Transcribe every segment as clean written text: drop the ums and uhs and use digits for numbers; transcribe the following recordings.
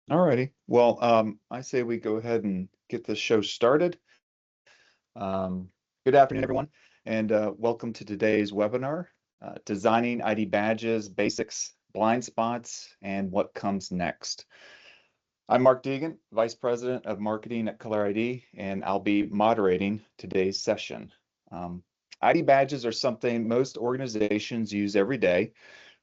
Alrighty. Well, I say we go ahead and get this show started. Um, Good afternoon, everyone, and welcome to today's webinar, Designing ID Badges, Basics, Blind Spots, and What Comes Next. I'm Mark Deegan, Vice President of Marketing at ColorID, and I'll be moderating today's session. ID badges are something most organizations use every day,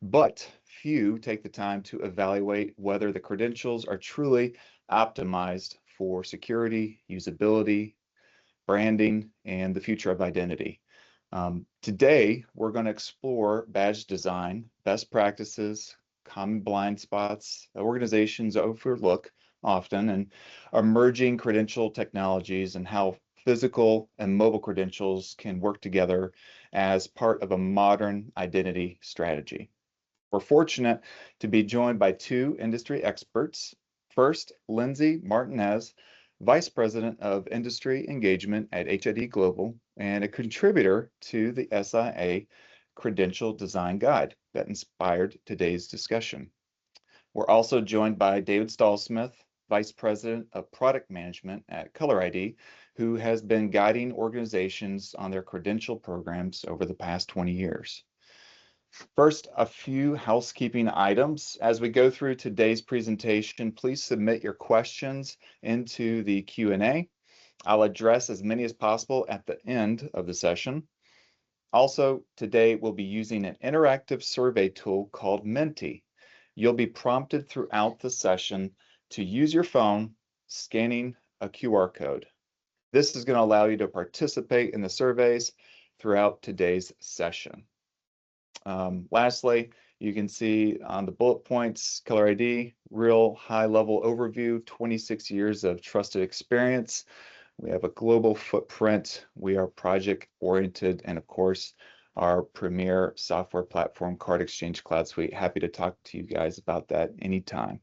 but few take the time to evaluate whether the credentials are truly optimized for security, usability, branding, and the future of identity. Today, we're going to explore badge design, best practices, common blind spots organizations overlook often, and emerging credential technologies and how physical and mobile credentials can work together as part of a modern identity strategy. We're fortunate to be joined by two industry experts. First, Lindsay Martin-Nez, Vice President of Industry Engagement at HID Global and a contributor to the SIA Credential Design Guide that inspired today's discussion. We're also joined by David Stallsmith, Vice President of Product Management at ColorID, who has been guiding organizations on their credential programs over the past 20 years. First, a few housekeeping items. As we go through today's presentation, please submit your questions into the Q&A. I'll address as many as possible at the end of the session. Also, today we'll be using an interactive survey tool called Menti. You'll be prompted throughout the session to use your phone, scanning a QR code. This is going to allow you to participate in the surveys throughout today's session. Lastly, you can see on the bullet points, ColorID, real high-level overview, 26 years of trusted experience. We have a global footprint. We are project-oriented, and of course, our premier software platform, Card Exchange Cloud Suite. Happy to talk to you guys about that anytime.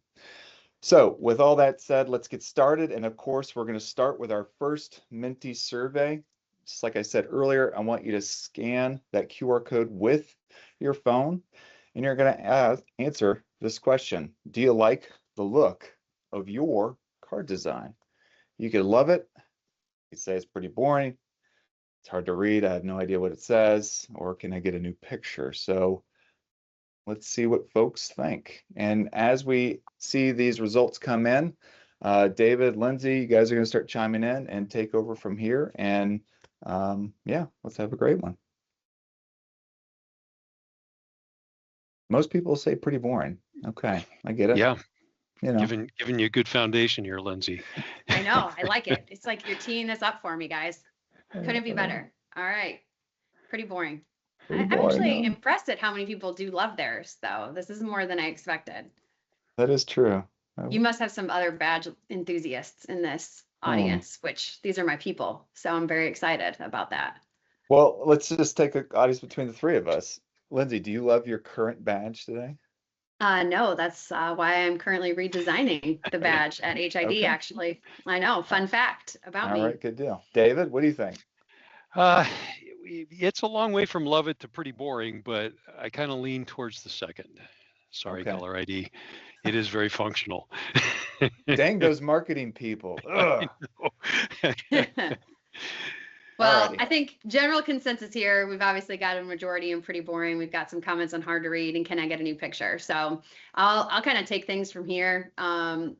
So with all that said, let's get started. And of course, we're going to start with our first Menti survey. Just like I said earlier, I want you to scan that QR code with your phone, and you're going to answer this question. Do you like the look of your card design? You could love it. You say it's pretty boring. It's hard to read. I have no idea what it says, or can I get a new picture? So let's see what folks think. And as we see these results come in, David, Lindsay, you guys are going to start chiming in and take over from here. And yeah, let's have a great one. Most people say pretty boring. Okay, I get it. Yeah, you know, giving you a good foundation here, Lindsay. I know, I like it. It's like you're teeing this up for me, guys. Couldn't be better. All right, pretty boring. I'm actually impressed at how many people do love theirs, though. This is more than I expected. That is true. You must have some other badge enthusiasts in this audience, which these are my people. So I'm very excited about that. Well, let's just take an audience between the three of us. Lindsay, do you love your current badge today? No, that's why I'm currently redesigning the badge at HID, okay. Actually. I know, fun fact about me. All right, good deal. David, what do you think? It's a long way from love it to pretty boring, but I kind of lean towards the second. Sorry, okay. ColorID. It is very functional. Dang those marketing people. Well, alrighty. I think general consensus here, we've obviously got a majority in pretty boring. We've got some comments on hard to read and can I get a new picture? So I'll kind of take things from here.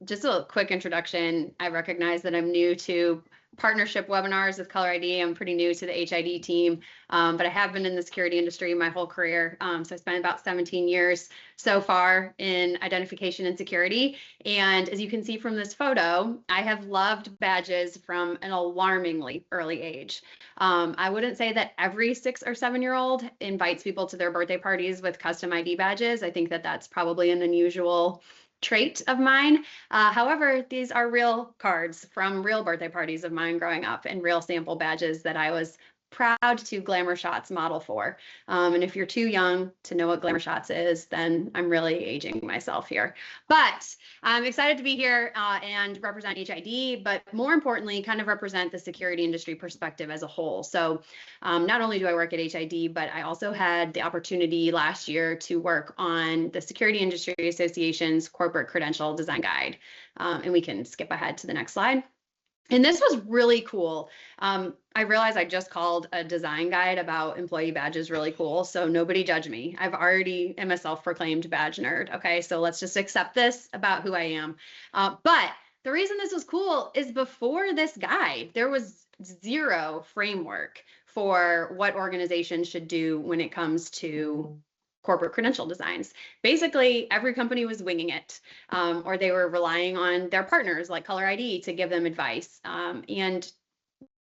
Just a quick introduction. I recognize that I'm new to partnership webinars with ColorID. I'm pretty new to the HID team, but I have been in the security industry my whole career. So I spent about 17 years so far in identification and security. And as you can see from this photo, I have loved badges from an alarmingly early age. I wouldn't say that every 6 or 7-year-old invites people to their birthday parties with custom ID badges. I think that that's probably an unusual trait of mine. However, these are real cards from real birthday parties of mine growing up and real sample badges that I was proud to Glamour Shots model for. And if you're too young to know what Glamour Shots is, then I'm really aging myself here. But I'm excited to be here and represent HID, but more importantly, kind of represent the security industry perspective as a whole. So not only do I work at HID, but I also had the opportunity last year to work on the Security Industry Association's Corporate Credential Design Guide. And we can skip ahead to the next slide. And this was really cool. I realized I just called a design guide about employee badges really cool. So nobody judge me. I've already am a self-proclaimed badge nerd. Okay, so let's just accept this about who I am. But the reason this was cool is before this guide, there was zero framework for what organizations should do when it comes to corporate credential designs. Basically, every company was winging it, or they were relying on their partners like ColorID to give them advice,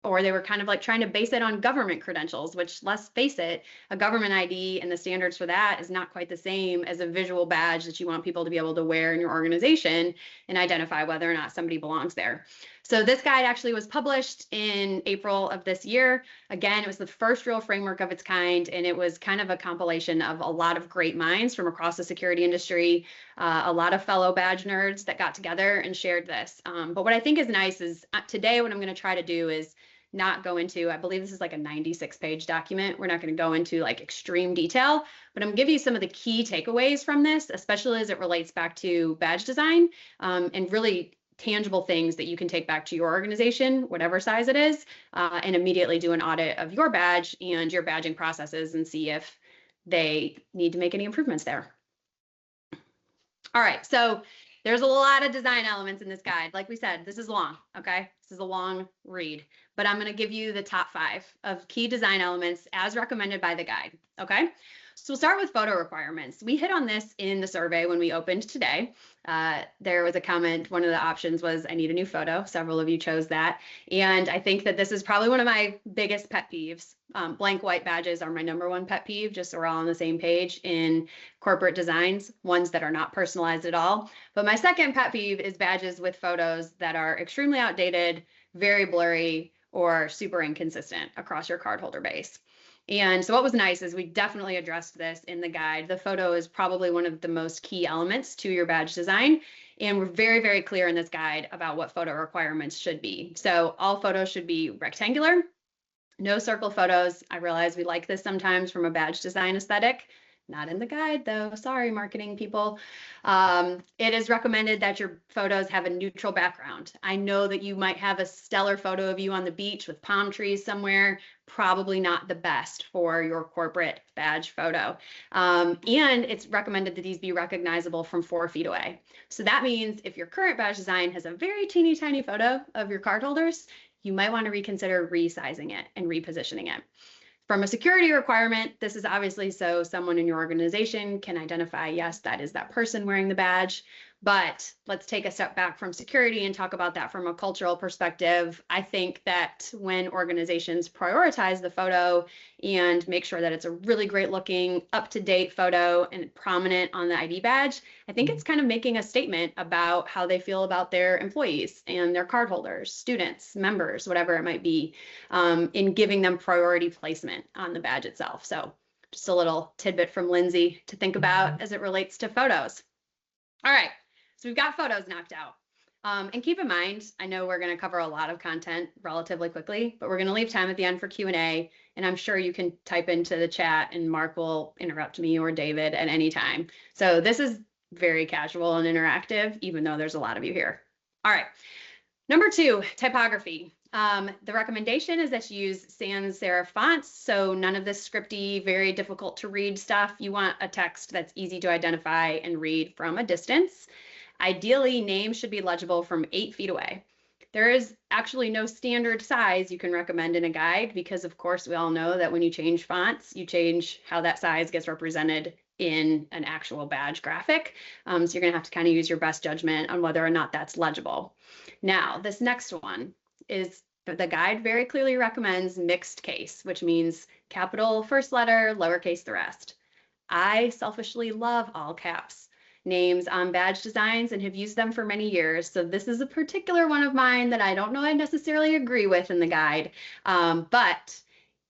or they were kind of like trying to base it on government credentials, which, let's face it, a government ID and the standards for that is not quite the same as a visual badge that you want people to be able to wear in your organization and identify whether or not somebody belongs there. So this guide actually was published in April of this year. Again, it was the first real framework of its kind, and it was kind of a compilation of a lot of great minds from across the security industry, a lot of fellow badge nerds that got together and shared this. But what I think is nice is today what I'm going to try to do is not go into, I believe this is like a 96-page document. We're not going to go into like extreme detail, but I'm going to give you some of the key takeaways from this, especially as it relates back to badge design, and really tangible things that you can take back to your organization, whatever size it is, and immediately do an audit of your badge and your badging processes and see if they need to make any improvements there. All right, so there's a lot of design elements in this guide. Like we said, this is long, okay? This is a long read, but I'm gonna give you the top 5 of key design elements as recommended by the guide, okay? So we'll start with photo requirements. We hit on this in the survey when we opened today. There was a comment, one of the options was, I need a new photo. Several of you chose that. And I think that this is probably one of my biggest pet peeves. Blank white badges are my #1 pet peeve, just so we're all on the same page in corporate designs, ones that are not personalized at all. But my second pet peeve is badges with photos that are extremely outdated, very blurry, or super inconsistent across your cardholder base. And so what was nice is we definitely addressed this in the guide. The photo is probably one of the most key elements to your badge design. And we're very, very clear in this guide about what photo requirements should be. So all photos should be rectangular, no circle photos. I realize we like this sometimes from a badge design aesthetic. Not in the guide though, sorry marketing people. It is recommended that your photos have a neutral background. I know that you might have a stellar photo of you on the beach with palm trees somewhere, probably not the best for your corporate badge photo. And it's recommended that these be recognizable from 4 feet away. So that means if your current badge design has a very teeny tiny photo of your cardholders, you might want to reconsider resizing it and repositioning it. From a security requirement, this is obviously so someone in your organization can identify, yes, that is that person wearing the badge. But let's take a step back from security and talk about that from a cultural perspective. I think that when organizations prioritize the photo and make sure that it's a really great looking, up-to-date photo and prominent on the ID badge, I think it's kind of making a statement about how they feel about their employees and their cardholders, students, members, whatever it might be, in giving them priority placement on the badge itself. So just a little tidbit from Lindsay to think about as it relates to photos. All right. So we've got photos knocked out. And keep in mind, I know we're going to cover a lot of content relatively quickly, but we're going to leave time at the end for Q&A. And I'm sure you can type into the chat and Mark will interrupt me or David at any time. So this is very casual and interactive, even though there's a lot of you here. All right. Number 2, typography. The recommendation is that you use sans serif fonts, so none of this scripty, very difficult to read stuff. You want a text that's easy to identify and read from a distance. Ideally, names should be legible from 8 feet away. There is actually no standard size you can recommend in a guide because, of course, we all know that when you change fonts, you change how that size gets represented in an actual badge graphic. So you're going to have to kind of use your best judgment on whether or not that's legible. Now, this next one is the guide very clearly recommends mixed case, which means capital first letter, lowercase the rest. I selfishly love all caps names on badge designs and have used them for many years. So this is a particular one of mine that I don't know I necessarily agree with in the guide, but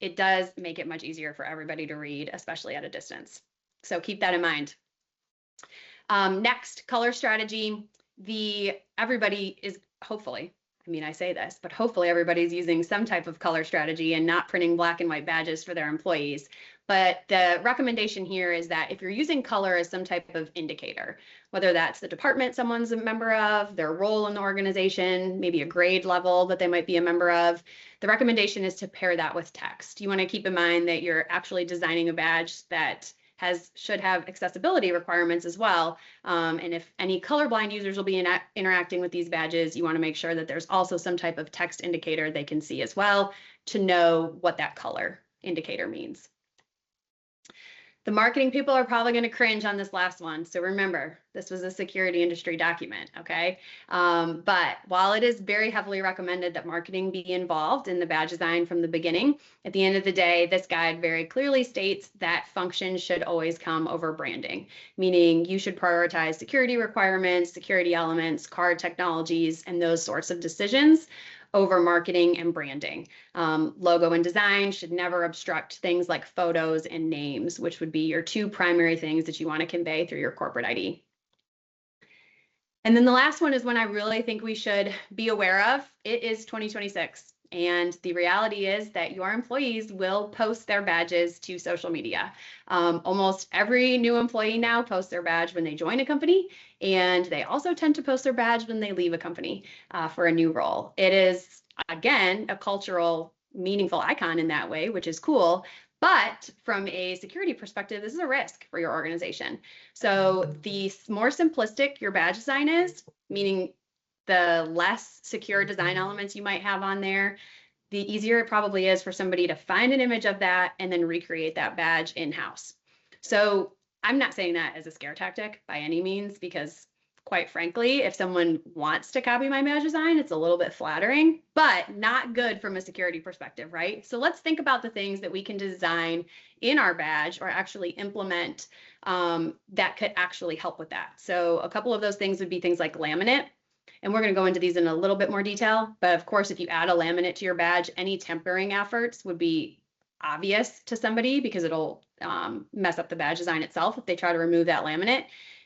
it does make it much easier for everybody to read, especially at a distance. So keep that in mind. Next, color strategy. Everybody is hopefully, I mean, I say this, but hopefully everybody's using some type of color strategy and not printing black and white badges for their employees. But the recommendation here is that if you're using color as some type of indicator, whether that's the department someone's a member of, their role in the organization, maybe a grade level that they might be a member of, the recommendation is to pair that with text. You want to keep in mind that you're actually designing a badge that should have accessibility requirements as well. And if any colorblind users will be interacting with these badges, you want to make sure that there's also some type of text indicator they can see as well to know what that color indicator means. The marketing people are probably going to cringe on this last one. So remember, this was a security industry document, okay? But while it is very heavily recommended that marketing be involved in the badge design from the beginning, at the end of the day, this guide very clearly states that function should always come over branding, meaning you should prioritize security requirements, security elements, card technologies, and those sorts of decisions over marketing and branding. Logo and design should never obstruct things like photos and names, which would be your two primary things that you want to convey through your corporate ID. And then the last one is one I really think we should be aware of. It is 2026. And the reality is that your employees will post their badges to social media. Almost every new employee now posts their badge when they join a company, and they also tend to post their badge when they leave a company for a new role. It is, again, a cultural, meaningful icon in that way, which is cool. But from a security perspective, this is a risk for your organization. So the more simplistic your badge design is, meaning the less secure design elements you might have on there, the easier it probably is for somebody to find an image of that and then recreate that badge in-house. So I'm not saying that as a scare tactic by any means, because quite frankly, if someone wants to copy my badge design, it's a little bit flattering, but not good from a security perspective, right? So let's think about the things that we can design in our badge or actually implement that could actually help with that. So a couple of those things would be things like laminate. And we're going to go into these in a little bit more detail. But of course, if you add a laminate to your badge, any tempering efforts would be obvious to somebody because it'll mess up the badge design itself if they try to remove that laminate.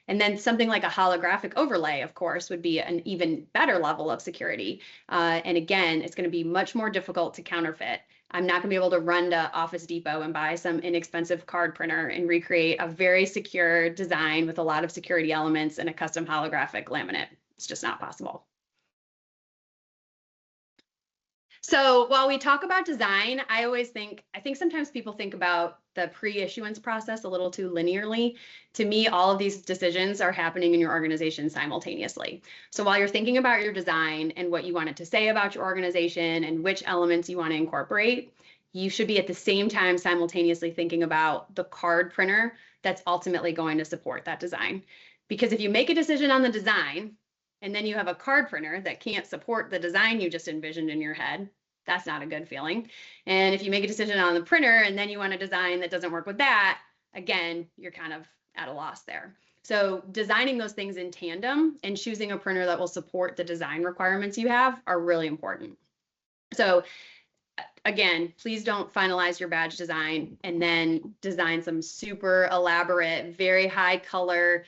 And then something like a holographic overlay, of course, would be an even better level of security. And again, it's going to be much more difficult to counterfeit. I'm not going to be able to run to Office Depot and buy some inexpensive card printer and recreate a very secure design with a lot of security elements and a custom holographic laminate. It's just not possible. So while we talk about design, I think sometimes people think about the pre-issuance process a little too linearly. To me, all of these decisions are happening in your organization simultaneously. So while you're thinking about your design and what you want it to say about your organization and which elements you want to incorporate, you should be at the same time simultaneously thinking about the card printer that's ultimately going to support that design. Because if you make a decision on the design, and then you have a card printer that can't support the design you just envisioned in your head, that's not a good feeling. And if you make a decision on the printer and then you want a design that doesn't work with that, again, you're kind of at a loss there. So designing those things in tandem and choosing a printer that will support the design requirements you have are really important. So again, please don't finalize your badge design and then design some super elaborate, very high color,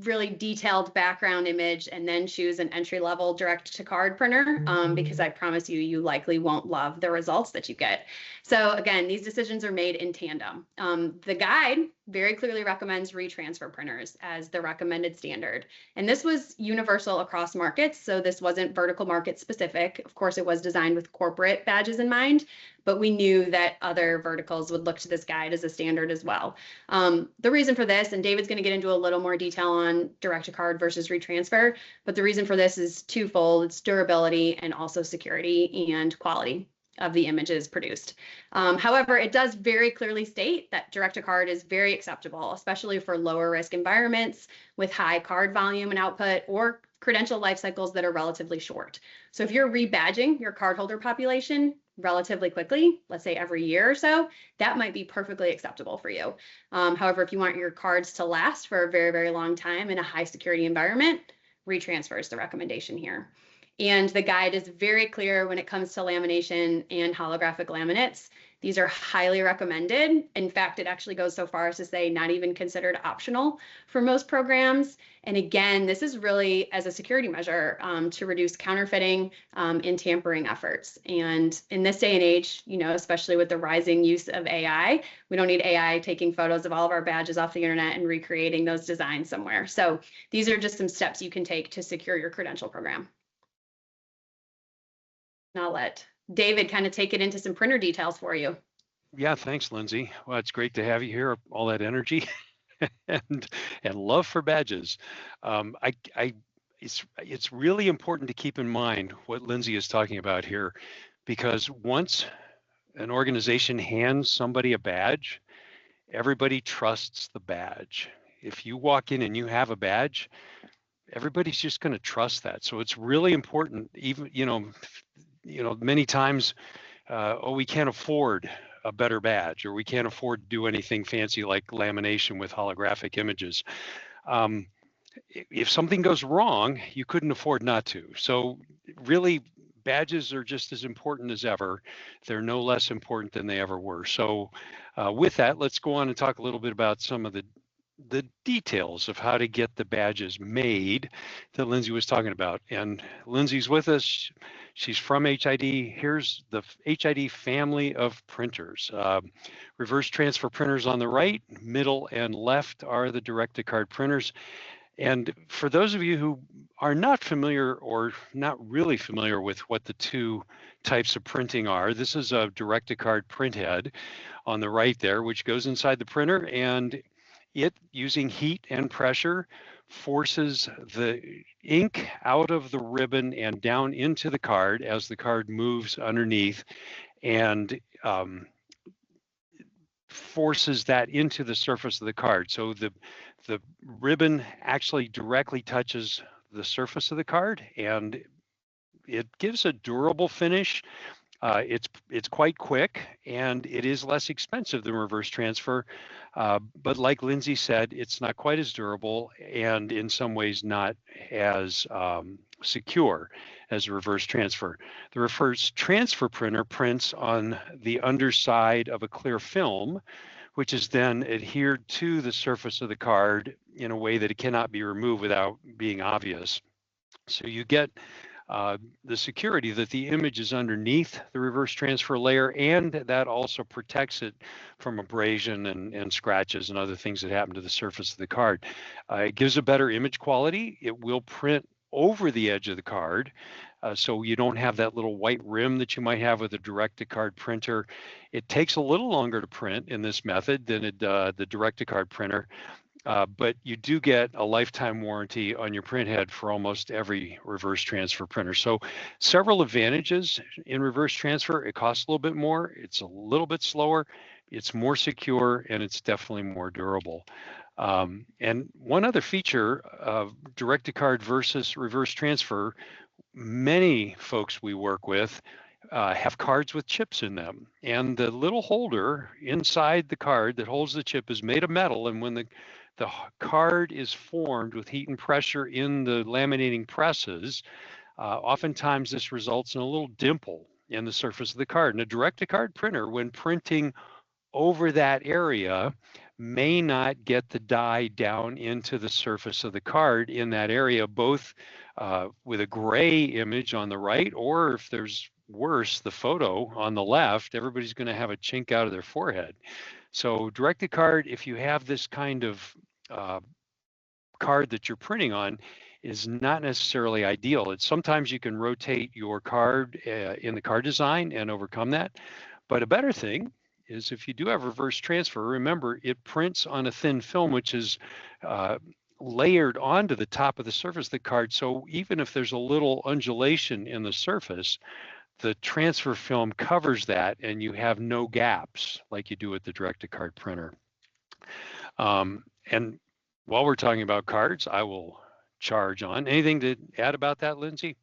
really detailed background image and then choose an entry-level direct to card printer because I promise you, you likely won't love the results that you get. So again, these decisions are made in tandem. The guide very clearly recommends retransfer printers as the recommended standard. And this was universal across markets. So this wasn't vertical market specific. Of course, it was designed with corporate badges in mind, but we knew that other verticals would look to this guide as a standard as well. The reason for this, and David's going to get into a little more detail on direct to card versus retransfer, but the reason for this is twofold. It's durability and also security and quality of the images produced. However, it does very clearly state that direct to card is very acceptable, especially for lower risk environments with high card volume and output or credential life cycles that are relatively short. So if you're rebadging your cardholder population relatively quickly, let's say every year or so, that might be perfectly acceptable for you. However, if you want your cards to last for a very, very long time in a high security environment, retransfer is the recommendation here. And the guide is very clear when it comes to lamination and holographic laminates. These are highly recommended. In fact, it actually goes so far as to say not even considered optional for most programs. And again, this is really as a security measure to reduce counterfeiting and tampering efforts. And in this day and age, especially with the rising use of AI, we don't need AI taking photos of all of our badges off the internet and recreating those designs somewhere. So these are just some steps you can take to secure your credential program. And I'll let David kind of take it into some printer details for you. Yeah, thanks, Lindsay. Well, it's great to have you here. All that energy and love for badges. It's really important to keep in mind what Lindsay is talking about here, because once an organization hands somebody a badge, everybody trusts the badge. If you walk in and you have a badge, everybody's just going to trust that. So it's really important. Even many times, we can't afford a better badge, or we can't afford to do anything fancy like lamination with holographic images. If something goes wrong, you couldn't afford not to. So really, badges are just as important as ever. They're no less important than they ever were. So with that, let's go on and talk a little bit about some of the details of how to get the badges made that Lindsay was talking about. And Lindsay's with us. She's from HID. Here's the HID family of printers. Reverse transfer printers on the right, middle and left are the direct-to-card printers. And for those of you who are not familiar or not really familiar with what the two types of printing are, this is a direct-to-card print head on the right there, which goes inside the printer, and it, using heat and pressure, forces the ink out of the ribbon and down into the card as the card moves underneath, and forces that into the surface of the card. So the ribbon actually directly touches the surface of the card, and it gives a durable finish. It's quite quick, and it is less expensive than reverse transfer. But like Lindsay said, it's not quite as durable, and in some ways not as secure as a reverse transfer. The reverse transfer printer prints on the underside of a clear film, which is then adhered to the surface of the card in a way that it cannot be removed without being obvious. So you get the security that the image is underneath the reverse transfer layer, and that also protects it from abrasion and scratches and other things that happen to the surface of the card. It gives a better image quality. It will print over the edge of the card, so you don't have that little white rim that you might have with a direct-to-card printer. It takes a little longer to print in this method than the direct-to-card printer. But you do get a lifetime warranty on your print head for almost every reverse transfer printer. So several advantages in reverse transfer. It costs a little bit more, it's a little bit slower, it's more secure, and it's definitely more durable. And one other feature of direct-to-card versus reverse transfer, many folks we work with have cards with chips in them. And the little holder inside the card that holds the chip is made of metal, and when the card is formed with heat and pressure in the laminating presses, oftentimes this results in a little dimple in the surface of the card. And a direct-to-card printer, when printing over that area, may not get the dye down into the surface of the card in that area, both with a gray image on the right, or if there's worse, the photo on the left, everybody's going to have a chink out of their forehead. So direct-to-card, if you have this kind of card that you're printing on, is not necessarily ideal. It's sometimes you can rotate your card in the card design and overcome that. But a better thing is if you do have reverse transfer, remember it prints on a thin film, which is layered onto the top of the surface of the card. So even if there's a little undulation in the surface, the transfer film covers that, and you have no gaps like you do with the direct-to-card printer. And while we're talking about cards, I will charge on. Anything to add about that, Lindsay?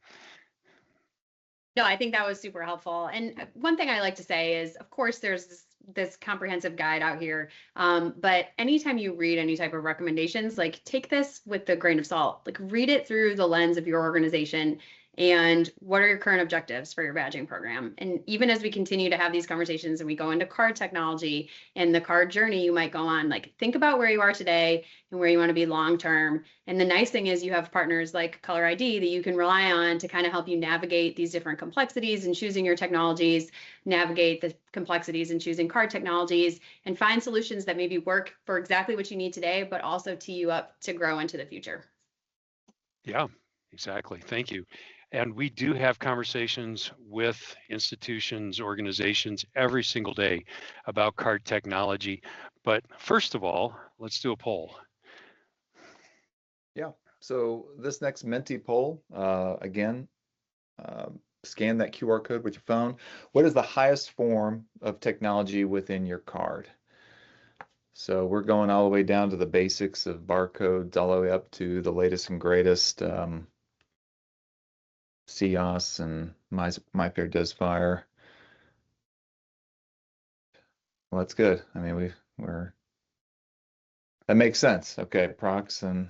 No, I think that was super helpful. And one thing I like to say is, of course, there's this comprehensive guide out here. But anytime you read any type of recommendations, like take this with a grain of salt, like read it through the lens of your organization And what are your current objectives for your badging program? And even as we continue to have these conversations and we go into card technology and the card journey you might go on, like think about where you are today and where you want to be long term. And the nice thing is you have partners like ColorID that you can rely on to kind of help you navigate these different complexities in choosing your technologies, navigate the complexities in choosing card technologies, and find solutions that maybe work for exactly what you need today, but also tee you up to grow into the future. Yeah, exactly. Thank you. And we do have conversations with institutions, organizations every single day about card technology. But first of all, let's do a poll. Yeah. So this next Menti poll, again, scan that QR code with your phone. What is the highest form of technology within your card? So we're going all the way down to the basics of barcodes, all the way up to the latest and greatest CIAS and MyFair Desfire. Well, that's good. I mean, we're that makes sense. Okay, prox and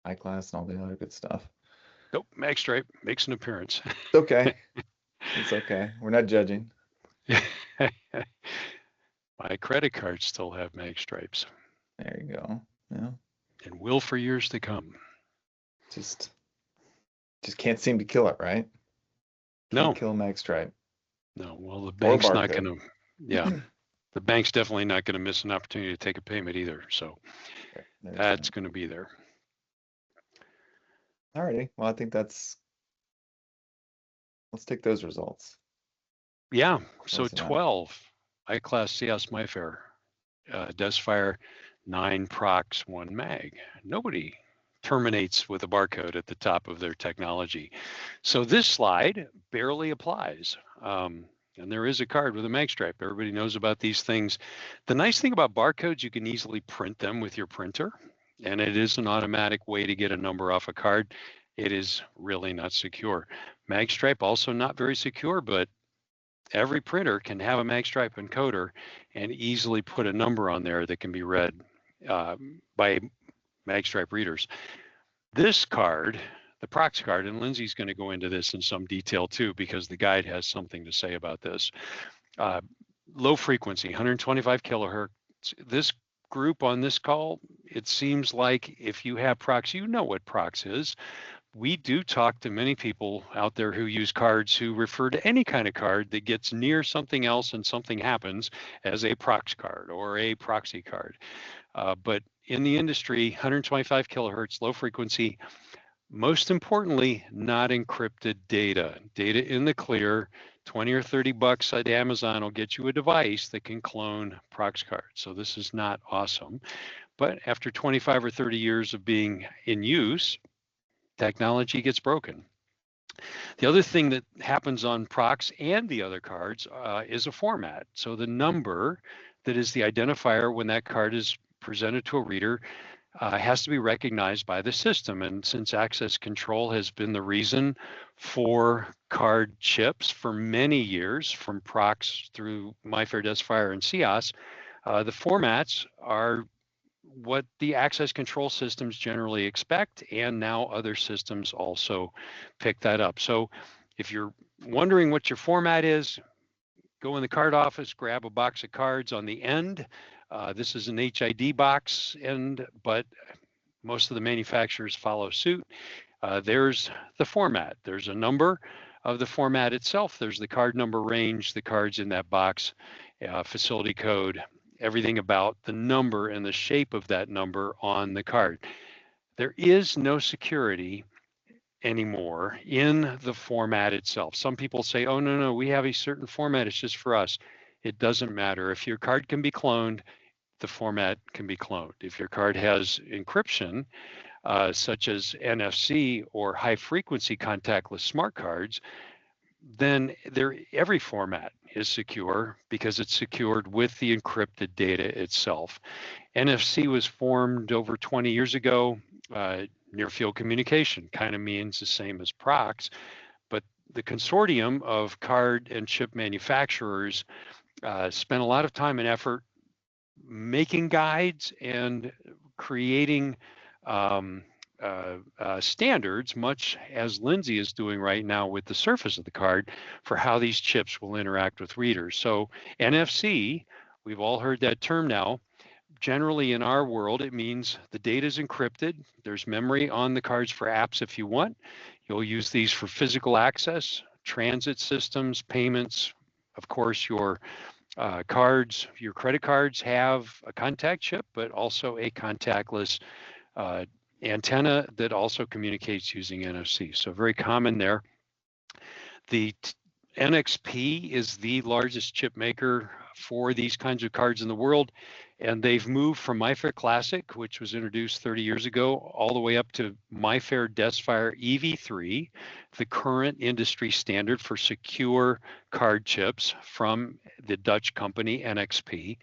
iClass and all the other good stuff. Nope, magstripe makes an appearance. It's okay. It's okay. We're not judging. My credit cards still have mag stripes. There you go. Yeah. And will for years to come. Just can't seem to kill it, right? No. Can't kill mag stripe. No. Well, the bank's not going to. Yeah. The bank's definitely not going to miss an opportunity to take a payment either. So that's going to be there. All righty. Well, I think let's take those results. Yeah. So 12 iClass CS MyFair, Desfire 9 prox 1 mag. Nobody terminates with a barcode at the top of their technology. So this slide barely applies. And there is a card with a mag stripe. Everybody knows about these things. The nice thing about barcodes, you can easily print them with your printer, and it is an automatic way to get a number off a card. It is really not secure. Mag stripe also not very secure, but every printer can have a mag stripe encoder and easily put a number on there that can be read by mag stripe readers. This card, the prox card, and Lindsay's going to go into this in some detail too, because the guide has something to say about this. Low frequency, 125 kilohertz. This group on this call, it seems like if you have prox, you know what prox is. We do talk to many people out there who use cards who refer to any kind of card that gets near something else and something happens as a prox card or a proxy card. But in the industry, 125 kilohertz, low frequency, most importantly, not encrypted data. Data in the clear, 20 or 30 bucks at Amazon will get you a device that can clone prox cards. So this is not awesome. But after 25 or 30 years of being in use, technology gets broken. The other thing that happens on prox and the other cards is a format. So the number that is the identifier when that card is presented to a reader has to be recognized by the system. And since access control has been the reason for card chips for many years, from prox through MyFair, Desfire, and CIAS, the formats are what the access control systems generally expect, and now other systems also pick that up. So if you're wondering what your format is, go in the card office, grab a box of cards on the end. This is an HID box, but most of the manufacturers follow suit. There's the format. There's a number of the format itself. There's the card number range, the cards in that box, facility code, everything about the number and the shape of that number on the card. There is no security anymore in the format itself. Some people say, oh, no, we have a certain format. It's just for us. It doesn't matter. If your card can be cloned, the format can be cloned. If your card has encryption, such as NFC or high frequency contactless smart cards, then every format is secure because it's secured with the encrypted data itself. NFC was formed over 20 years ago. Near field communication kind of means the same as prox, but the consortium of card and chip manufacturers spent a lot of time and effort making guides and creating standards, much as Lindsay is doing right now with the surface of the card, for how these chips will interact with readers. So NFC, we've all heard that term now. Generally in our world, it means the data is encrypted. There's memory on the cards for apps if you want. You'll use these for physical access, transit systems, payments. Of course, your cards, your credit cards have a contact chip, but also a contactless antenna that also communicates using NFC. So very common there. The NXP is the largest chip maker for these kinds of cards in the world, and they've moved from MyFair Classic, which was introduced 30 years ago, all the way up to MyFair DeskFire EV3, the current industry standard for secure card chips from the Dutch company NXP.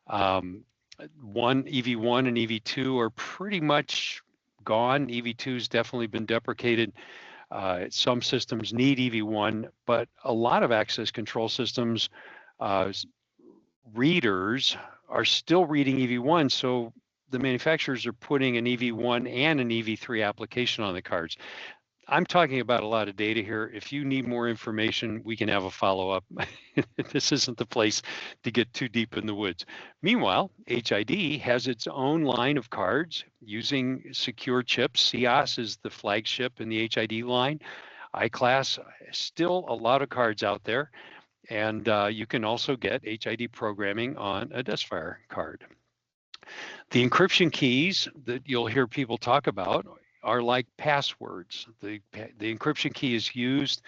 EV1 and EV2 are pretty much gone. EV2's definitely been deprecated. Some systems need EV1, but a lot of access control systems, readers are still reading EV1, so the manufacturers are putting an EV1 and an EV3 application on the cards. I'm talking about a lot of data here. If you need more information, we can have a follow-up. This isn't the place to get too deep in the woods. Meanwhile, HID has its own line of cards using secure chips. CIOS is the flagship in the HID line. iClass, still a lot of cards out there. And you can also get HID programming on a DeskFire card. The encryption keys that you'll hear people talk about are like passwords. The encryption key is used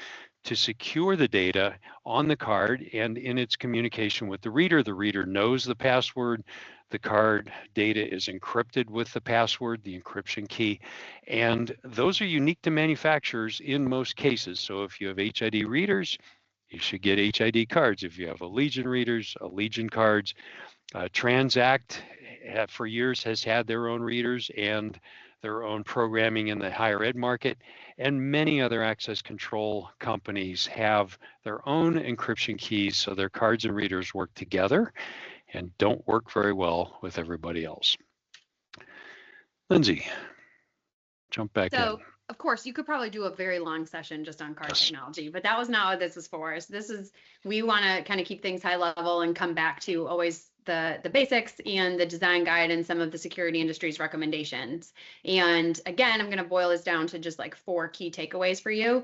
to secure the data on the card and in its communication with the reader. The reader knows the password. The card data is encrypted with the password, the encryption key, and those are unique to manufacturers in most cases. So if you have HID readers, you should get HID cards. If you have Allegiant readers, Allegiant cards. Transact for years has had their own readers and their own programming in the higher ed market, and many other access control companies have their own encryption keys, so their cards and readers work together and don't work very well with everybody else. Lindsay, jump back in. Of course, you could probably do a very long session just on card technology, but that was not what this is for. So we want to kind of keep things high level and come back to always the basics and the design guide and some of the security industry's recommendations. And again, I'm going to boil this down to just like 4 key takeaways for you,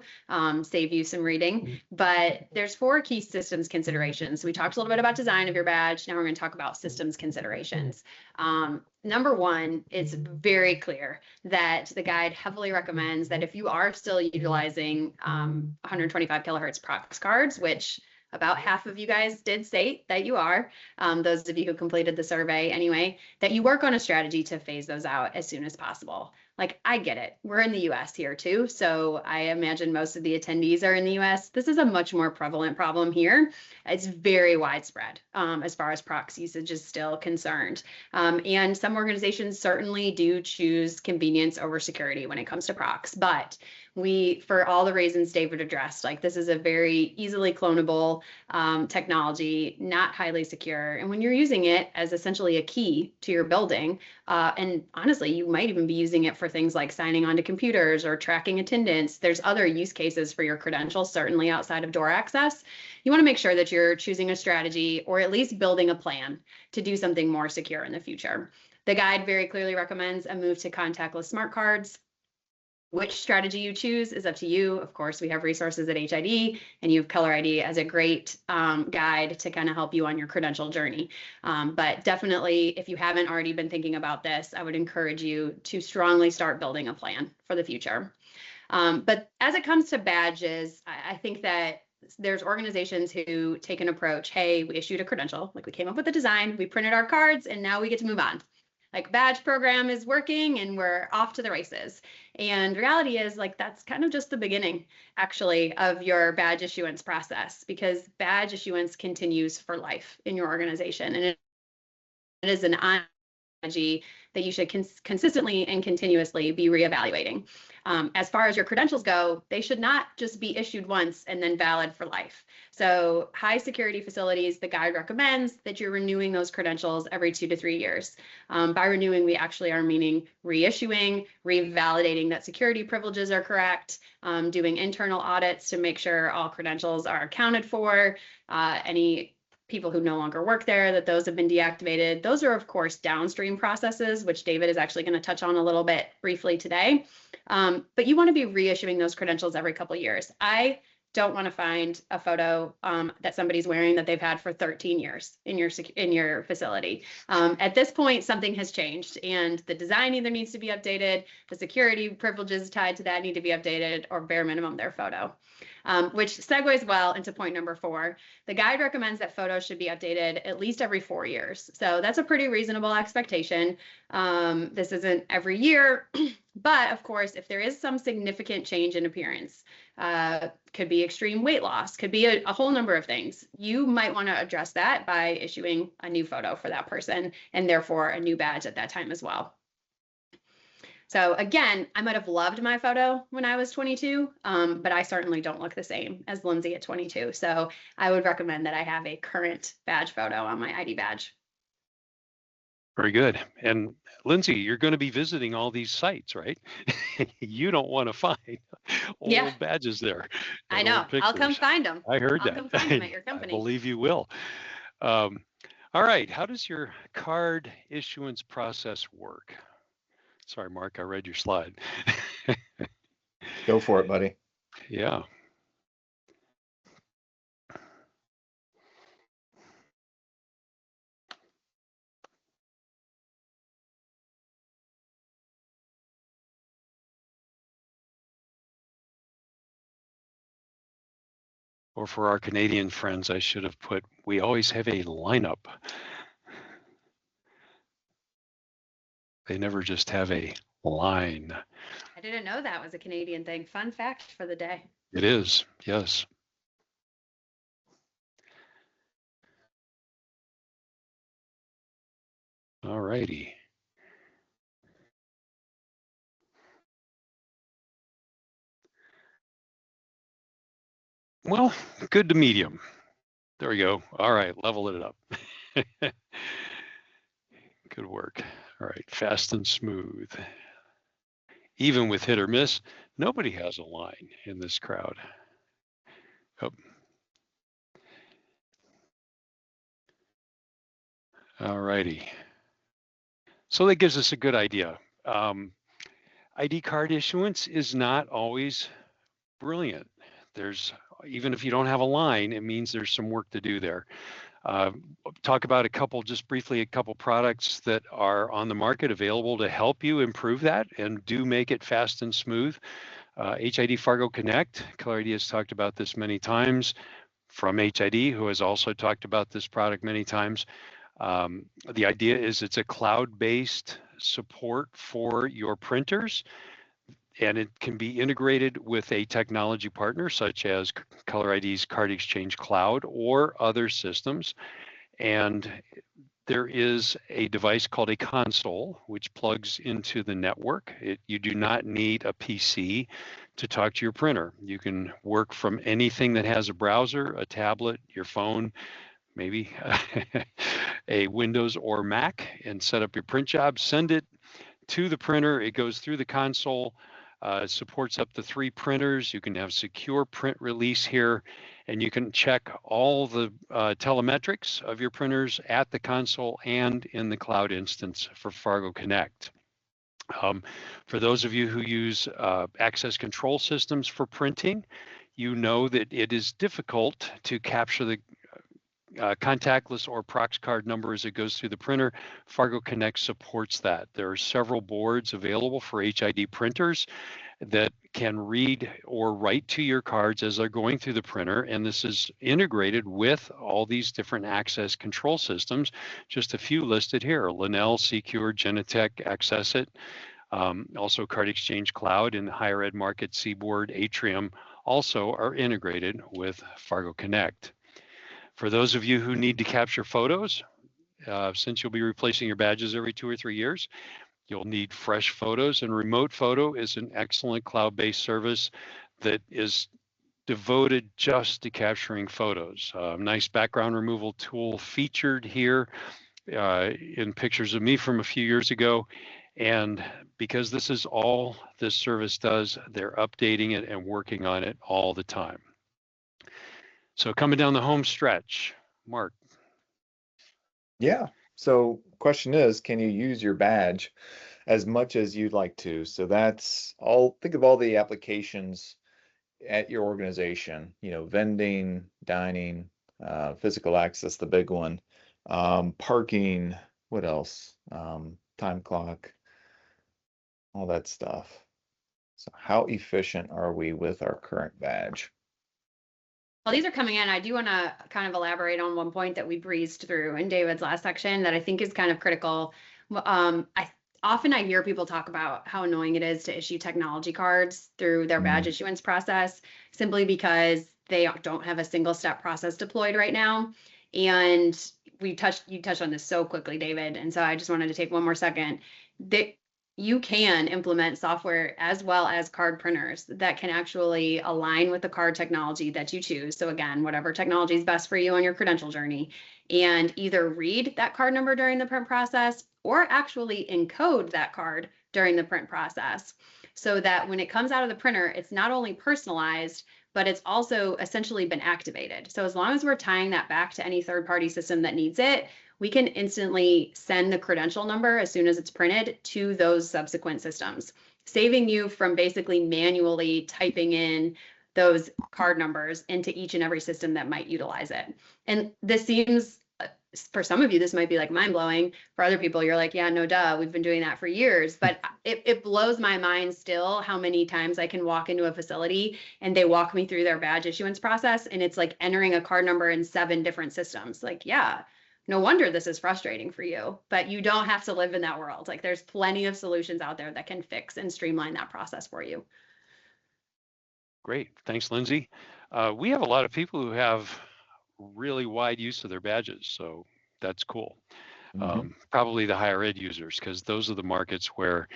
save you some reading. But there's 4 key systems considerations. So we talked a little bit about design of your badge. Now we're going to talk about systems considerations. Number 1, it's very clear that the guide heavily recommends that if you are still utilizing 125 kilohertz prox cards, which about half of you guys did state that you are, those of you who completed the survey anyway, that you work on a strategy to phase those out as soon as possible. Like, I get it. We're in the US here too, so I imagine most of the attendees are in the US. This is a much more prevalent problem here. It's very widespread as far as prox usage is still concerned. And some organizations certainly do choose convenience over security when it comes to prox, but for all the reasons David addressed, like this is a very easily clonable technology, not highly secure. And when you're using it as essentially a key to your building, and honestly, you might even be using it for things like signing onto computers or tracking attendance. There's other use cases for your credentials, certainly outside of door access. You want to make sure that you're choosing a strategy or at least building a plan to do something more secure in the future. The guide very clearly recommends a move to contactless smart cards. Which strategy you choose is up to you. Of course, we have resources at HID, and you have ColorID as a great guide to kind of help you on your credential journey. But definitely, if you haven't already been thinking about this, I would encourage you to strongly start building a plan for the future. But as it comes to badges, I think that there's organizations who take an approach, hey, we issued a credential, like we came up with a design, we printed our cards, and now we get to move on. Like badge program is working and we're off to the races. And reality is like that's kind of just the beginning actually of your badge issuance process, because badge issuance continues for life in your organization. And it is an strategy that you should consistently and continuously be reevaluating. As far as your credentials go, they should not just be issued once and then valid for life. So high security facilities, the guide recommends that you're renewing those credentials every 2 to 3 years. By renewing, we actually are meaning reissuing, revalidating that security privileges are correct, doing internal audits to make sure all credentials are accounted for, any people who no longer work there, that those have been deactivated. Those are, of course, downstream processes, which David is actually going to touch on a little bit briefly today. But you want to be reissuing those credentials every couple of years. I don't want to find a photo that somebody's wearing that they've had for 13 years in your facility. At this point, something has changed, and the design either needs to be updated, the security privileges tied to that need to be updated, or bare minimum their photo. Which segues well into point number 4. The guide recommends that photos should be updated at least every 4 years. So that's a pretty reasonable expectation. This isn't every year, but of course, if there is some significant change in appearance, could be extreme weight loss, could be a whole number of things, you might want to address that by issuing a new photo for that person, and therefore a new badge at that time as well. So again, I might have loved my photo when I was 22, but I certainly don't look the same as Lindsay at 22. So I would recommend that I have a current badge photo on my ID badge. Very good. And Lindsay, you're going to be visiting all these sites, right? You don't want to find old badges there. I know. I'll come find them. I heard that. I'll come find them at your company. I believe you will. All right. How does your card issuance process work? Sorry, Mark, I read your slide. Go for it, buddy. Yeah. Or for our Canadian friends, I should have put, we always have a lineup. They never just have a line. I didn't know that was a Canadian thing. Fun fact for the day. It is, yes. All righty. Well, good to medium. There we go. All right, level it up. Good work. All right, fast and smooth. Even with hit or miss, nobody has a line in this crowd. Oh. All righty. So that gives us a good idea. ID card issuance is not always brilliant. Even if you don't have a line, it means there's some work to do there. Talk about just briefly, a couple products that are on the market available to help you improve that and do make it fast and smooth. HID Fargo Connect, ColorID has talked about this many times, from HID, who has also talked about this product many times. The idea is it's a cloud-based support for your printers, and it can be integrated with a technology partner such as ColorID's Card Exchange Cloud or other systems. And there is a device called a console, which plugs into the network. You do not need a PC to talk to your printer. You can work from anything that has a browser, a tablet, your phone, maybe a Windows or Mac, and set up your print job, send it to the printer. It goes through the console. Supports up to 3 printers. You can have secure print release here, and you can check all the telemetrics of your printers at the console and in the cloud instance for Fargo Connect. For those of you who use access control systems for printing, you know that it is difficult to capture the contactless or prox card number as it goes through the printer. Fargo Connect supports that. There are several boards available for HID printers that can read or write to your cards as they're going through the printer, and this is integrated with all these different access control systems. Just a few listed here: Linnell, Secure, Genetec, Accessit, also Card Exchange Cloud in the higher ed market, Seaboard, Atrium also are integrated with Fargo Connect. For those of you who need to capture photos, since you'll be replacing your badges every 2 or 3 years. You'll need fresh photos, and Remote Photo is an excellent cloud-based service that is devoted just to capturing photos. Nice background removal tool featured here in pictures of me from a few years ago. And because this is all this service does, they're updating it and working on it all the time. So coming down the home stretch, Mark. Yeah. So question is, can you use your badge as much as you'd like to? So that's all, think of all the applications at your organization, vending, dining, physical access, the big one, parking, what else? Time clock, all that stuff. So how efficient are we with our current badge? Well, these are coming in. I do want to kind of elaborate on one point that we breezed through in David's last section that I think is kind of critical. I hear people talk about how annoying it is to issue technology cards through their badge issuance process simply because they don't have a single step process deployed right now. And you touched on this so quickly, David. And so I just wanted to take one more second. You can implement software as well as card printers that can actually align with the card technology that you choose. So again, whatever technology is best for you on your credential journey, and either read that card number during the print process or actually encode that card during the print process so that when it comes out of the printer, it's not only personalized, but it's also essentially been activated. So as long as we're tying that back to any third-party system that needs it, we can instantly send the credential number as soon as it's printed to those subsequent systems, saving you from basically manually typing in those card numbers into each and every system that might utilize it. And this seems, for some of you, this might be like mind-blowing. For other people, you're like, yeah, no duh, we've been doing that for years. But it blows my mind still how many times I can walk into a facility and they walk me through their badge issuance process, and it's like entering a card number in 7 different systems. Like, yeah, no wonder this is frustrating for you, but you don't have to live in that world. Like, there's plenty of solutions out there that can fix and streamline that process for you. Great, thanks, Lindsay. We have a lot of people who have really wide use of their badges, so that's cool. Probably the higher ed users, because those are the markets where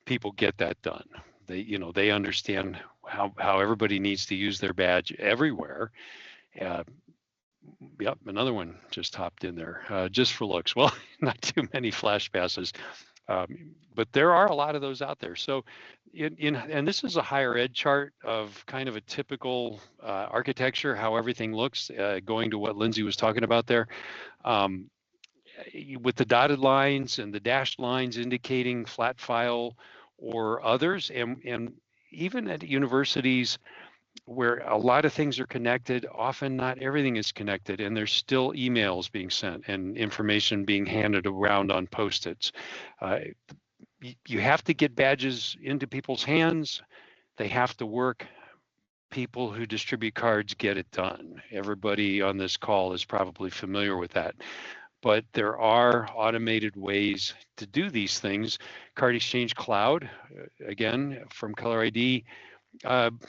people get that done. They understand how everybody needs to use their badge everywhere. Yep, another one just hopped in there, just for looks. Well, not too many flash passes, but there are a lot of those out there. So, and this is a higher ed chart of kind of a typical architecture, how everything looks, going to what Lindsay was talking about there, with the dotted lines and the dashed lines indicating flat file or others, and even at universities, where a lot of things are connected, often not everything is connected, and there's still emails being sent and information being handed around on Post-its. You have to get badges into people's hands. They have to work. People who distribute cards get it done. Everybody on this call is probably familiar with that. But there are automated ways to do these things. Card Exchange Cloud, again, from ColorID,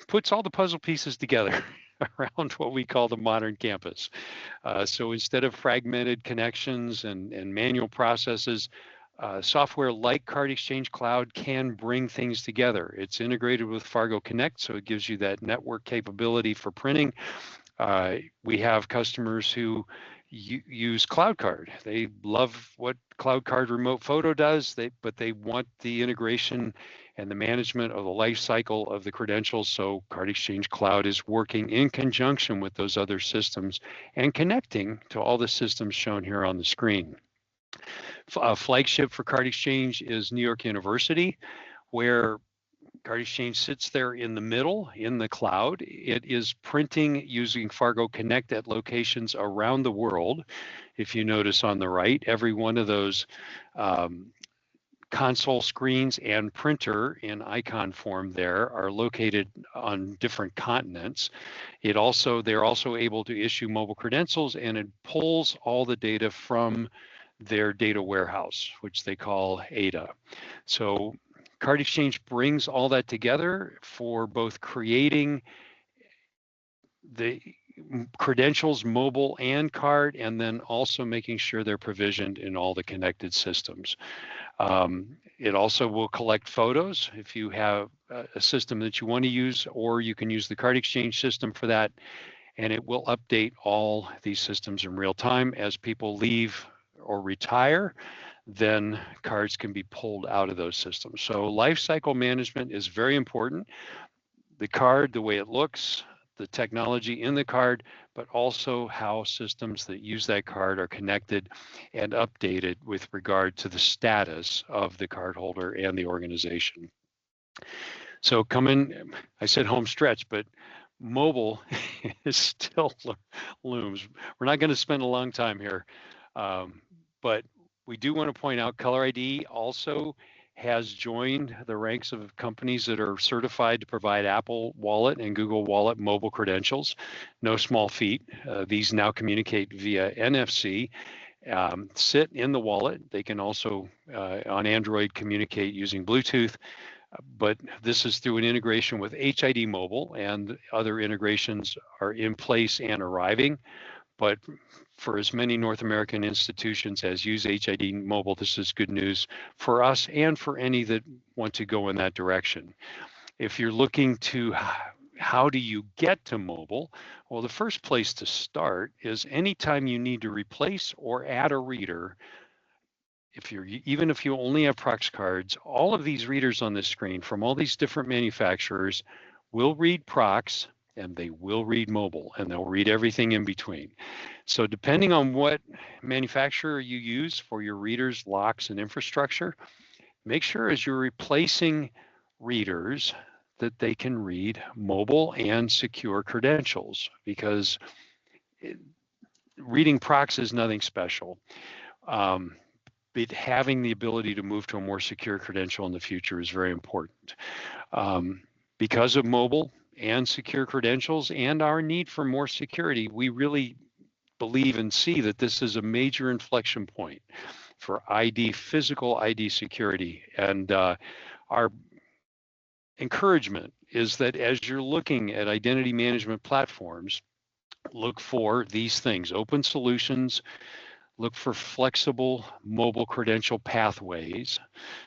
puts all the puzzle pieces together around what we call the modern campus. So instead of fragmented connections and manual processes, software like Card Exchange Cloud can bring things together. It's integrated with Fargo Connect, so it gives you that network capability for printing. We have customers who use CloudCard. They love what CloudCard Remote Photo does, but they want the integration and the management of the life cycle of the credentials. So Card Exchange Cloud is working in conjunction with those other systems and connecting to all the systems shown here on the screen. A flagship for Card Exchange is New York University, where Card Exchange sits there in the middle in the cloud. It is printing using Fargo Connect at locations around the world. If you notice on the right, every one of those console screens and printer in icon form there are located on different continents. They're also able to issue mobile credentials, and it pulls all the data from their data warehouse, which they call ADA. So Card Exchange brings all that together for both creating the credentials, mobile and card, and then also making sure they're provisioned in all the connected systems. It also will collect photos if you have a system that you want to use, or you can use the card exchange system for that, and it will update all these systems in real time. As people leave or retire, then cards can be pulled out of those systems. So life cycle management is very important. The card, the way it looks, the technology in the card, but also how systems that use that card are connected and updated with regard to the status of the cardholder and the organization. So coming, I said home stretch, but mobile is still looms. We're not going to spend a long time here, but we do want to point out ColorID also has joined the ranks of companies that are certified to provide Apple Wallet and Google Wallet mobile credentials. No small feat. These now communicate via NFC, sit in the wallet. They can also, on Android, communicate using Bluetooth, but this is through an integration with HID Mobile, and other integrations are in place and arriving. But for as many North American institutions as use HID Mobile, this is good news for us and for any that want to go in that direction. If you're looking to how do you get to mobile, well, the first place to start is anytime you need to replace or add a reader. Even if you only have prox cards, all of these readers on this screen from all these different manufacturers will read prox, and they will read mobile, and they'll read everything in between. So depending on what manufacturer you use for your readers, locks, and infrastructure, make sure as you're replacing readers that they can read mobile and secure credentials, because reading prox is nothing special. But having the ability to move to a more secure credential in the future is very important. Because of mobile and secure credentials and our need for more security, we really believe and see that this is a major inflection point for ID, physical ID security. And our encouragement is that as you're looking at identity management platforms, look for these things: open solutions. Look for flexible mobile credential pathways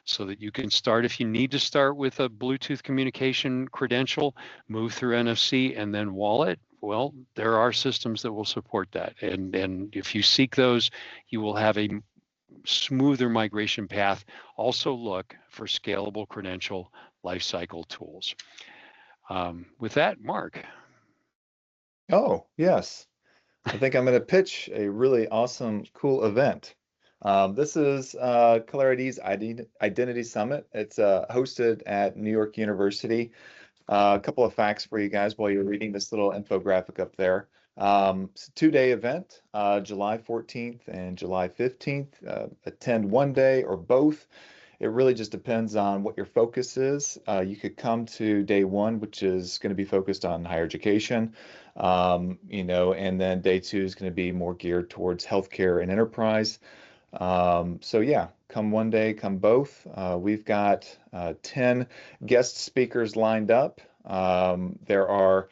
so that you can start, if you need to start with a Bluetooth communication credential, move through NFC and then wallet. Well, there are systems that will support that. And if you seek those, you will have a smoother migration path. Also look for scalable credential lifecycle tools. With that, Mark. Oh, yes. I think I'm going to pitch a really awesome, cool event. This is ColorID's Identity Summit. It's hosted at New York University. A couple of facts for you guys while you're reading this little infographic up there. It's a two-day event, July 14th and July 15th. Attend one day or both. It really just depends on what your focus is. You could come to day one, which is going to be focused on higher education, and then day two is going to be more geared towards healthcare and enterprise. So yeah, come one day, come both. We've got 10 guest speakers lined up. There are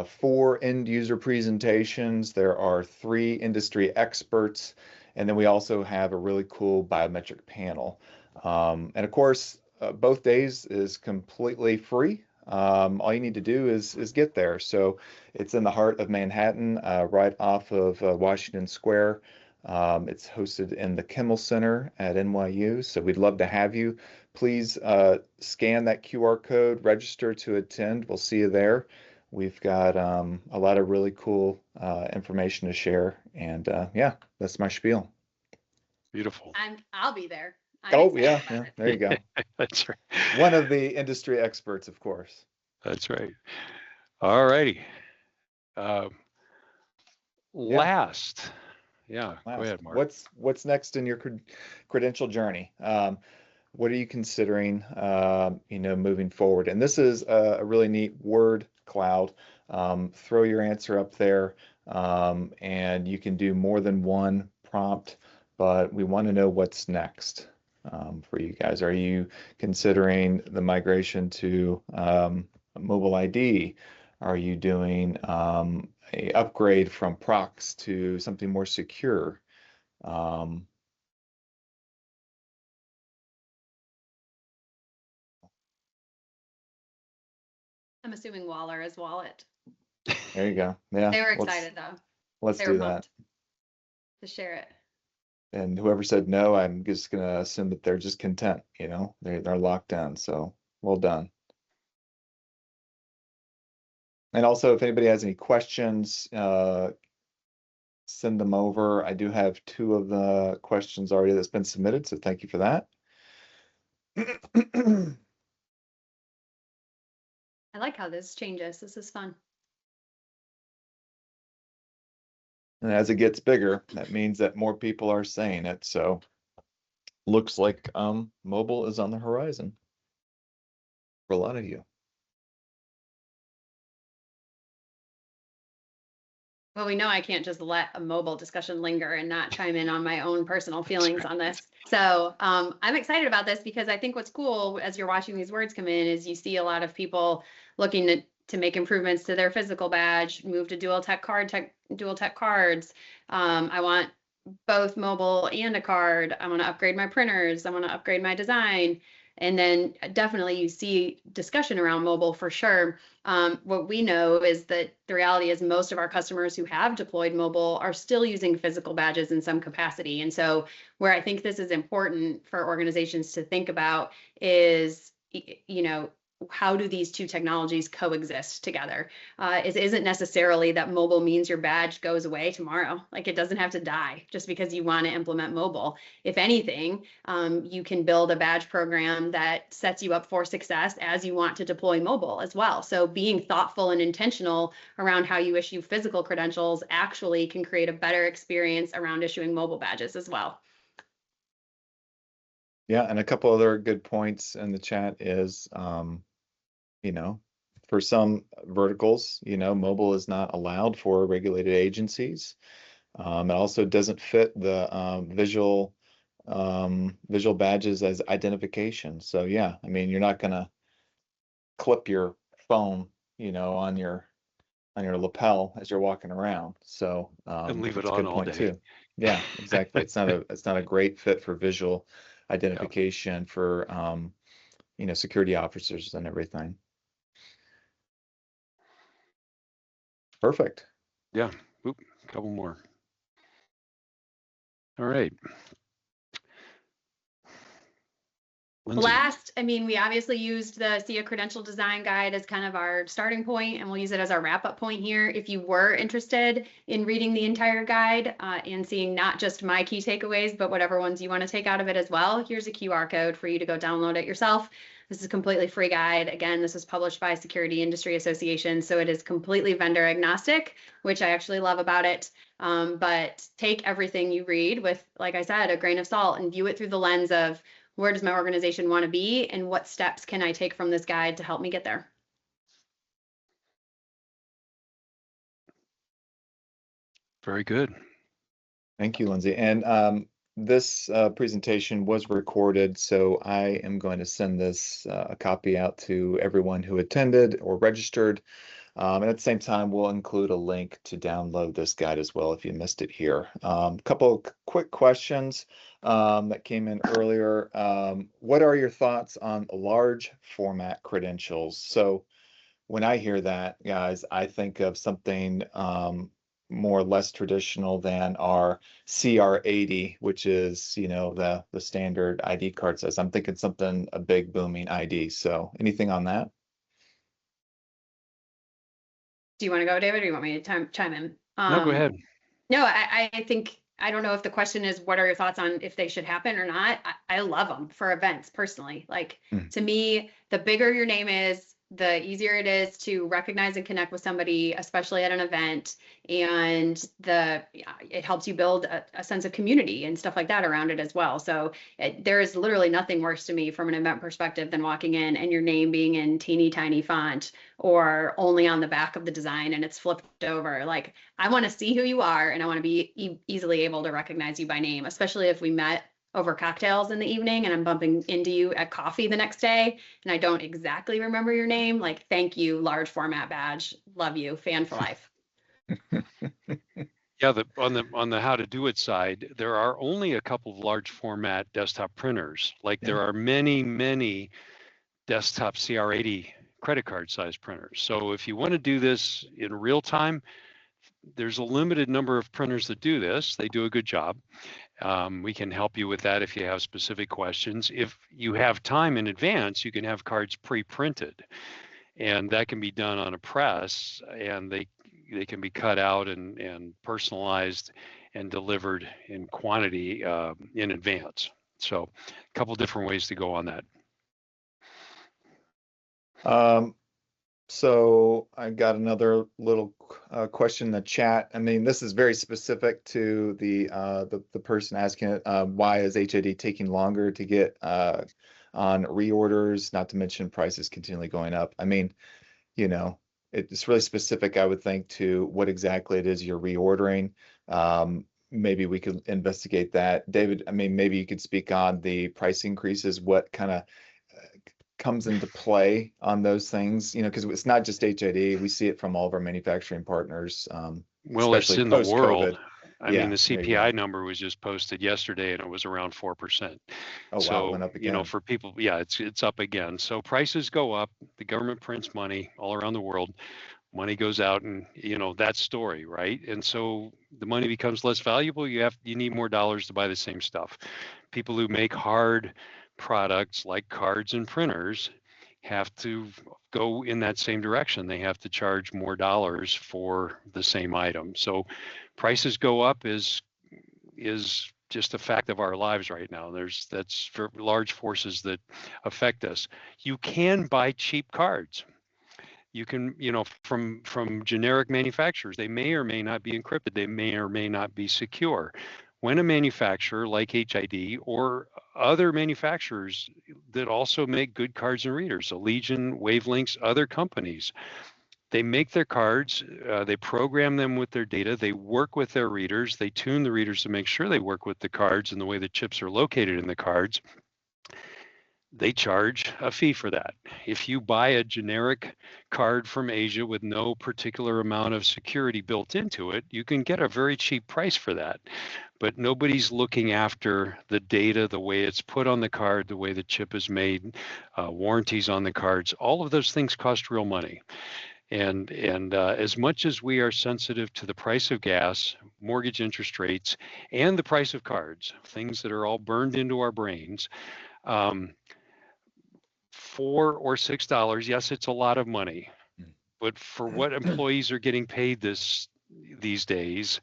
4 end user presentations. There are 3 industry experts, and then we also have a really cool biometric panel. And of course, both days is completely free. All you need to do is get there. So it's in the heart of Manhattan, right off of Washington Square. It's hosted in the Kimmel Center at NYU. So we'd love to have you. Please scan that QR code, register to attend. We'll see you there. We've got a lot of really cool information to share. And yeah, that's my spiel. Beautiful. I'll be there. Oh, yeah, there you go. That's right. One of the industry experts, of course. That's right. All righty. Last. Go ahead, Mark. What's next in your credential journey? What are you considering, moving forward? And this is a really neat word cloud. Throw your answer up there, and you can do more than one prompt, but we want to know what's next. For you guys, are you considering the migration to mobile ID? Are you doing a upgrade from prox to something more secure? Um, I'm assuming Waller is wallet. there you go. Yeah, They were excited though. let's They do were that. pumped to share it. And whoever said no, I'm just gonna assume that they're just content, you know, they're locked in. So well done. And also, if anybody has any questions, send them over. I do have 2 of the questions already that's been submitted, so thank you for that. I like how this changes. This is fun. And as it gets bigger, that means that more people are saying it. So looks like mobile is on the horizon for a lot of you. Well, we know I can't just let a mobile discussion linger and not chime in on my own personal feelings on this. So I'm excited about this because I think what's cool as you're watching these words come in is you see a lot of people looking to make improvements to their physical badge, move to dual tech cards. I want both mobile and a card. I want to upgrade my printers. I want to upgrade my design. And then definitely you see discussion around mobile for sure. What we know is that the reality is most of our customers who have deployed mobile are still using physical badges in some capacity. And so where I think this is important for organizations to think about is, you know, how do these 2 technologies coexist together? It isn't necessarily that mobile means your badge goes away tomorrow. Like it doesn't have to die just because you want to implement mobile. If anything, you can build a badge program that sets you up for success as you want to deploy mobile as well. So being thoughtful and intentional around how you issue physical credentials actually can create a better experience around issuing mobile badges as well. Yeah, and a couple other good points in the chat is, you know, for some verticals, you know, mobile is not allowed for regulated agencies. It also doesn't fit the visual badges as identification. So yeah, I mean, you're not gonna clip your phone, you know, on your lapel as you're walking around. So And leave it that's a on good all point day. too. Yeah, exactly. It's not a great fit for visual identification for you know, security officers and everything. Perfect. Yeah. Oop, a couple more. All right. Lindsay. Last, I mean, we obviously used the SIA Credential Design Guide as kind of our starting point, and we'll use it as our wrap-up point here. If you were interested in reading the entire guide and seeing not just my key takeaways, but whatever ones you want to take out of it as well, here's a QR code for you to go download it yourself. This is a completely free guide. Again, this was published by Security Industry Association, so it is completely vendor agnostic, which I actually love about it. But take everything you read with, like I said, a grain of salt and view it through the lens of where does my organization want to be and what steps can I take from this guide to help me get there? Very good. Thank you, Lindsay. And this presentation was recorded, so I am going to send this a copy out to everyone who attended or registered. And at the same time, we'll include a link to download this guide as well if you missed it here. A couple quick questions that came in earlier. What are your thoughts on large format credentials? So when I hear that, guys, I think of something more or less traditional than our CR80, which is, you know, the standard ID card size. I'm thinking something, a big booming ID. So anything on that? Do you want to go, David, or you want me to chime in? No, go ahead. No, I think, I don't know if the question is, what are your thoughts on if they should happen or not? I love them for events personally. Like to me, the bigger your name is, the easier it is to recognize and connect with somebody, especially at an event. And it helps you build a sense of community and stuff like that around it as well. So there is literally nothing worse to me from an event perspective than walking in and your name being in teeny tiny font or only on the back of the design and it's flipped over. Like I want to see who you are and I want to be easily able to recognize you by name, especially if we met over cocktails in the evening and I'm bumping into you at coffee the next day and I don't exactly remember your name, like, thank you, large format badge. Love you, fan for life. Yeah, on the how to do it side, there are only a couple of large format desktop printers. Like there are many desktop CR80 credit card size printers. So if you want to do this in real time, there's a limited number of printers that do this. They do a good job. We can help you with that if you have specific questions. If you have time in advance, you can have cards pre-printed, and that can be done on a press, and they can be cut out and personalized and delivered in quantity in advance. So a couple different ways to go on that. So I got another little question in the chat. I mean, this is very specific to the person asking it. Why is HID taking longer to get on reorders? Not to mention prices continually going up. I mean, you know, it's really specific, I would think, to what exactly it is you're reordering. Maybe we could investigate that. David, I mean, maybe you could speak on the price increases, what kind of comes into play on those things, you know, because it's not just HID. We see it from all of our manufacturing partners. Well, it's in the world. I mean, the there you CPI go. number was just posted yesterday, and it was around 4%. Oh, So, wow, it went up you know, again. for people, yeah, it's up again. So prices go up. The government prints money all around the world. Money goes out, and you know that story, right? And so the money becomes less valuable. You need more dollars to buy the same stuff. People who make hard products like cards and printers have to go in that same direction. They have to charge more dollars for the same item. So prices go up is just a fact of our lives right now. That's for large forces that affect us. You can buy cheap cards. You can, you know, from generic manufacturers. They may or may not be encrypted. They may or may not be secure. When a manufacturer like HID or other manufacturers that also make good cards and readers, Allegiant, Wavelengths, other companies, they make their cards, they program them with their data, they work with their readers, they tune the readers to make sure they work with the cards and the way the chips are located in the cards. They charge a fee for that. If you buy a generic card from Asia with no particular amount of security built into it, you can get a very cheap price for that. But nobody's looking after the data, the way it's put on the card, the way the chip is made, warranties on the cards. All of those things cost real money. And as much as we are sensitive to the price of gas, mortgage interest rates, and the price of cards, things that are all burned into our brains, $4 or $6, yes, it's a lot of money, but for what employees are getting paid these days,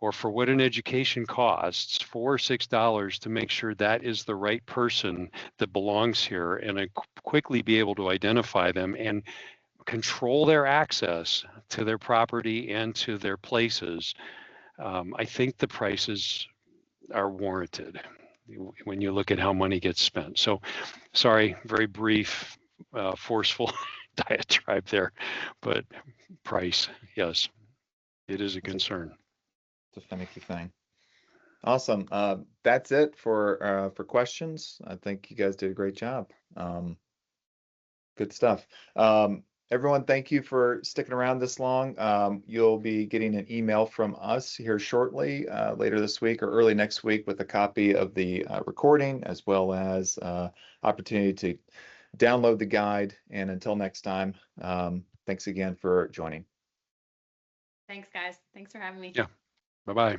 or for what an education costs, $4 or $6 to make sure that is the right person that belongs here, and quickly be able to identify them and control their access to their property and to their places. I think the prices are warranted when you look at how money gets spent. So, sorry, very brief, forceful diatribe there, but price, yes, it is a concern. It's a finicky thing. Awesome. That's it for questions. I think you guys did a great job. Good stuff. Everyone, thank you for sticking around this long. You'll be getting an email from us here shortly, later this week or early next week, with a copy of the recording, as well as opportunity to download the guide. And until next time, thanks again for joining. Thanks, guys. Thanks for having me. Yeah. Bye-bye.